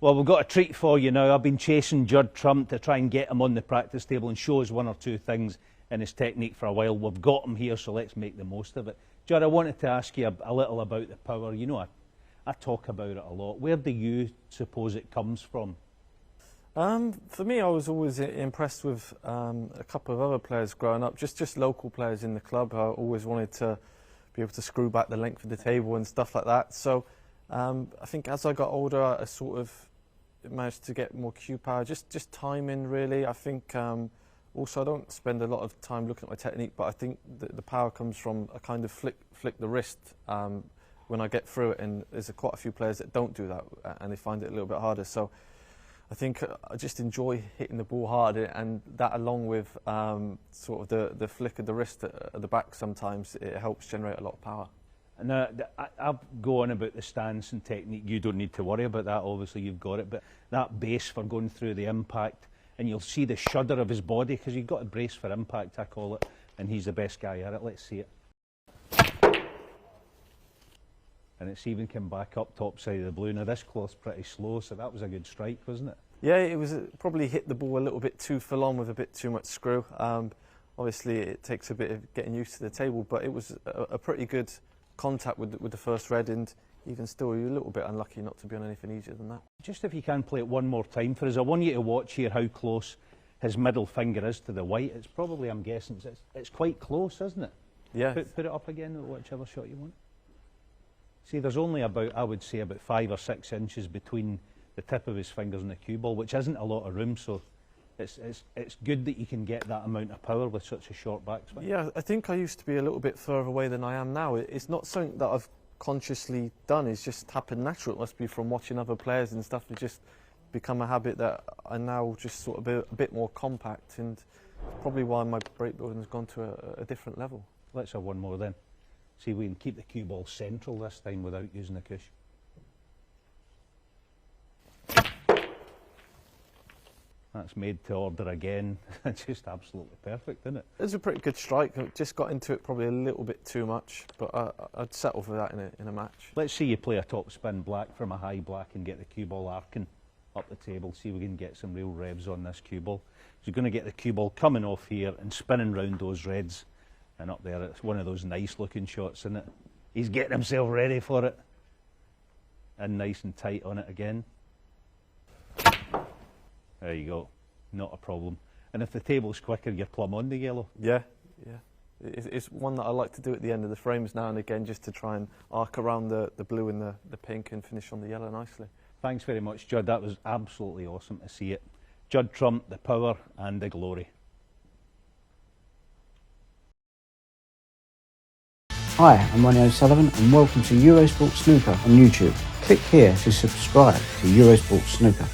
Well, we've got a treat for you now. I've been chasing Judd Trump to try and get him on the practice table and show us one or two things in his technique for a while. We've got him here, so let's make the most of it. Judd, I wanted to ask you a little about the power. You know, I talk about it a lot. Where do you suppose it comes from? For me, I was always impressed with a couple of other players growing up, just local players in the club. I always wanted to be able to screw back the length of the table and stuff like that. So I think as I got older, I sort of managed to get more cue power, just timing really. I think also I don't spend a lot of time looking at my technique, but I think the power comes from a kind of flick the wrist when I get through it, and there's quite a few players that don't do that and they find it a little bit harder. So I think I just enjoy hitting the ball hard, and that along with sort of the flick of the wrist at the back sometimes, it helps generate a lot of power. Now, I'll go on about the stance and technique. You don't need to worry about that, obviously you've got it, but that base for going through the impact, and you'll see the shudder of his body, because you've got a brace for impact, I call it, and he's the best guy at it. Let's see it. And it's even come back up top side of the blue. Now this cloth's pretty slow, so that was a good strike, wasn't it? Yeah, it was probably hit the ball a little bit too full on with a bit too much screw. Obviously it takes a bit of getting used to the table, but it was a pretty good contact with the first red, and even still you're a little bit unlucky not to be on anything easier than that. Just if you can play it one more time for us, I want you to watch here how close his middle finger is to the white. It's probably, I'm guessing, it's quite close, isn't it? Yeah. Put it up again, whichever shot you want. See, there's only about, I would say, about 5 or 6 inches between the tip of his fingers and the cue ball, which isn't a lot of room, so it's good that you can get that amount of power with such a short backswing. Yeah, I think I used to be a little bit further away than I am now. It's not something that I've consciously done, it's just happened natural. It must be from watching other players and stuff. It's just become a habit that I now just sort of a bit more compact, and probably why my break building has gone to a different level. Let's have one more then. See if we can keep the cue ball central this time without using the cushion. That's made to order again. It's just absolutely perfect, isn't it? It's a pretty good strike. I just got into it probably a little bit too much, but I'd settle for that in a match. Let's see you play a top spin black from a high black and get the cue ball arcing up the table. See if we can get some real revs on this cue ball. So you're going to get the cue ball coming off here and spinning round those reds. And up there, it's one of those nice looking shots, isn't it? He's getting himself ready for it. And nice and tight on it again. There you go, not a problem. And if the table's quicker, you're plumb on the yellow. Yeah, yeah. It's one that I like to do at the end of the frames now and again, just to try and arc around the blue and the pink and finish on the yellow nicely. Thanks very much, Judd. That was absolutely awesome to see it. Judd Trump, the power and the glory. Hi, I'm Ronnie O'Sullivan and welcome to Eurosport Snooker on YouTube. Click here to subscribe to Eurosport Snooker.